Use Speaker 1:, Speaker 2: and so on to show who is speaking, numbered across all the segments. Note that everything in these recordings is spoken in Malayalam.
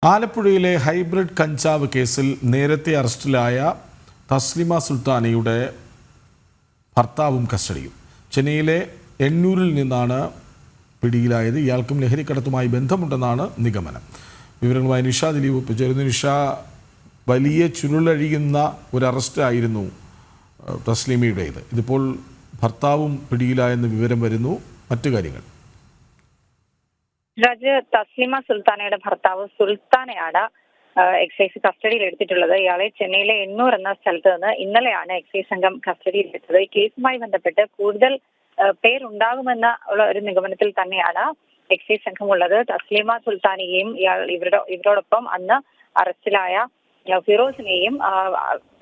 Speaker 1: ആലപ്പുഴയിലെ ഹൈബ്രിഡ് കഞ്ചാവ് കേസിൽ നേരത്തെ അറസ്റ്റിലായ തസ്ലിമ സുൽത്താനയുടെ ഭർത്താവും കസ്റ്റഡിയിൽ. ചെന്നൈയിലെ എണ്ണൂരിൽ നിന്നാണ് പിടിയിലായത്. ഇയാൾക്കും ലഹരിക്കടത്തുമായി ബന്ധമുണ്ടെന്നാണ് നിഗമനം. വിവരങ്ങളുമായി നിഷ ദിലീപ് ഒപ്പിച്ചേരുന്നു. നിഷ, വലിയ ചുരുളഴിയുന്ന ഒരു അറസ്റ്റായിരുന്നു തസ്ലിമയുടേത്. ഇതിപ്പോൾ ഭർത്താവും പിടിയിലായെന്ന് വിവരം വരുന്നു. മറ്റു കാര്യങ്ങൾ?
Speaker 2: തസ്ലിമ സുൽത്താനയുടെ ഭർത്താവ് സുൽത്താനെയാണ് എക്സൈസ് കസ്റ്റഡിയിൽ എടുത്തിട്ടുള്ളത്. ഇയാളെ ചെന്നൈയിലെ എണ്ണൂർ എന്ന സ്ഥലത്ത് നിന്ന് ഇന്നലെയാണ് എക്സൈസ് സംഘം കസ്റ്റഡിയിൽ എടുത്തത്. ഈ കേസുമായി ബന്ധപ്പെട്ട് കൂടുതൽ പേരുണ്ടാകുമെന്ന ഉള്ള ഒരു നിഗമനത്തിൽ തന്നെയാണ് എക്സൈസ് സംഘം ഉള്ളത്. തസ്ലിമ സുൽത്താനെയും ഇവരോടൊപ്പം അന്ന് അറസ്റ്റിലായ ഫിറോസിനെയും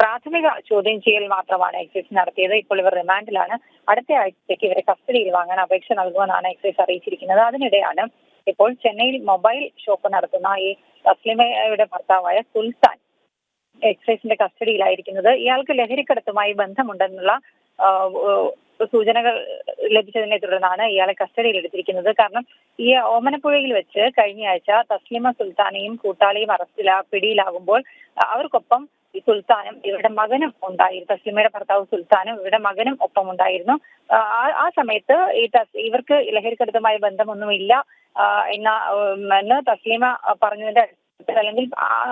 Speaker 2: പ്രാഥമിക ചോദ്യം ചെയ്യൽ മാത്രമാണ് എക്സൈസ് നടത്തിയത്. ഇപ്പോൾ ഇവർ റിമാൻഡിലാണ്. അടുത്ത ആഴ്ചത്തേക്ക് ഇവരെ കസ്റ്റഡിയിൽ വാങ്ങാൻ അപേക്ഷ നൽകുമെന്നാണ് എക്സൈസ് അറിയിച്ചിരിക്കുന്നത്. അതിനിടെയാണ് ഇപ്പോൾ ചെന്നൈയിൽ മൊബൈൽ ഷോപ്പ് നടത്തുന്ന ഈ തസ്ലിമയുടെ ഭർത്താവായ സുൽത്താൻ എക്സൈസിന്റെ കസ്റ്റഡിയിലായിരിക്കുന്നത്. ഇയാൾക്ക് ലഹരിക്കടത്തുമായി ബന്ധമുണ്ടെന്നുള്ള സൂചനകൾ ലഭിച്ചതിനെ തുടർന്നാണ് ഇയാളെ കസ്റ്റഡിയിൽ എടുത്തിരിക്കുന്നത്. കാരണം ഈ ഓമനപ്പുഴയിൽ വെച്ച് കഴിഞ്ഞ ആഴ്ച തസ്ലിമ സുൽത്താനയും കൂട്ടാളിയും പിടിയിലാകുമ്പോൾ അവർക്കൊപ്പം ഈ സുൽത്താനും ഇവരുടെ മകനും ഉണ്ടായിരുന്നു. തസ്ലിമയുടെ ഭർത്താവ് സുൽത്താനും ഇവരുടെ മകനും ഒപ്പം ഉണ്ടായിരുന്നു. ആ സമയത്ത് ഇവർക്ക് ലഹരിക്കടത്തുമായി ബന്ധമൊന്നുമില്ല എന്ന് തസ്ലിമ പറഞ്ഞതിന്റെ അല്ലെങ്കിൽ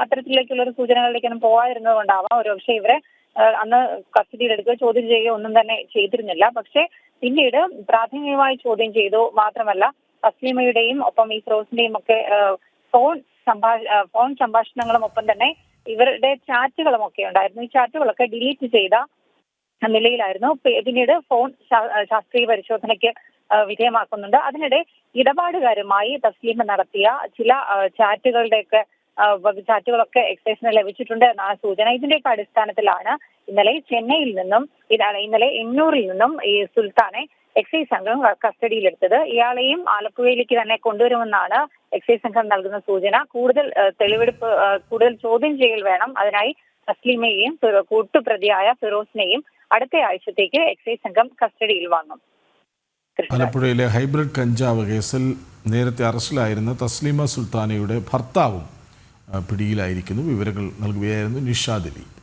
Speaker 2: അത്തരത്തിലേക്കുള്ള ഒരു സൂചനകളിലേക്കൊന്നും പോകാതിരുന്നത് കൊണ്ടാവാം ഒരുപക്ഷെ ഇവരെ അന്ന് കസ്റ്റഡിയിലെടുക്കുക ചോദ്യം ചെയ്യുകയോ ഒന്നും തന്നെ ചെയ്തിരുന്നില്ല. പക്ഷേ പിന്നീട് പ്രാഥമികമായി ചോദ്യം ചെയ്തു. മാത്രമല്ല തസ്ലിമയുടെയും ഒപ്പം ഈ ഫിറോസിന്റെയും ഒക്കെ ഫോൺ സംഭാഷണങ്ങളും ഒപ്പം തന്നെ ഇവരുടെ ചാറ്റുകളും ഒക്കെ ഉണ്ടായിരുന്നു. ഈ ചാറ്റുകളൊക്കെ ഡിലീറ്റ് ചെയ്ത നിലയിലായിരുന്നു. പിന്നീട് ഫോൺ ശാസ്ത്രീയ പരിശോധനയ്ക്ക് വിധേയമാക്കുന്നുണ്ട്. അതിനിടെ ഇടപാടുകാരുമായി തസ്ലീമ നടത്തിയ ചില ചാറ്റുകളൊക്കെ എക്സൈസിന് ലഭിച്ചിട്ടുണ്ട് എന്നാണ് സൂചന. ഇതിന്റെയൊക്കെ അടിസ്ഥാനത്തിലാണ് ഇന്നലെ എണ്ണൂരിൽ നിന്നും ഈ സുൽത്താനെ എക്സൈസ് സംഘം കസ്റ്റഡിയിലെടുത്തത്. ഇയാളെയും ആലപ്പുഴയിലേക്ക് തന്നെ കൊണ്ടുവരുമെന്നാണ് എക്സൈസ് സംഘം നൽകുന്ന സൂചന. കൂടുതൽ കൂടുതൽ ചോദ്യം ചെയ്യൽ വേണം. അതിനായി തസ്ലീമയെയും കൂട്ടുപ്രതിയായ ഫിറോസിനെയും അടുത്ത ആഴ്ചത്തേക്ക് എക്സൈസ് സംഘം കസ്റ്റഡിയിൽ വാങ്ങും.
Speaker 1: ആലപ്പുഴയിലെ ഹൈബ്രിഡ് കഞ്ചാവ് കേസിൽ നേരത്തെ അറസ്റ്റിലായിരുന്ന തസ്ലിമ സുൽത്താനയുടെ ഭർത്താവും പിടിയിലായിരിക്കുന്നു. വിവരങ്ങൾ നൽകുകയായിരുന്നു നിഷ ദിലീപ്.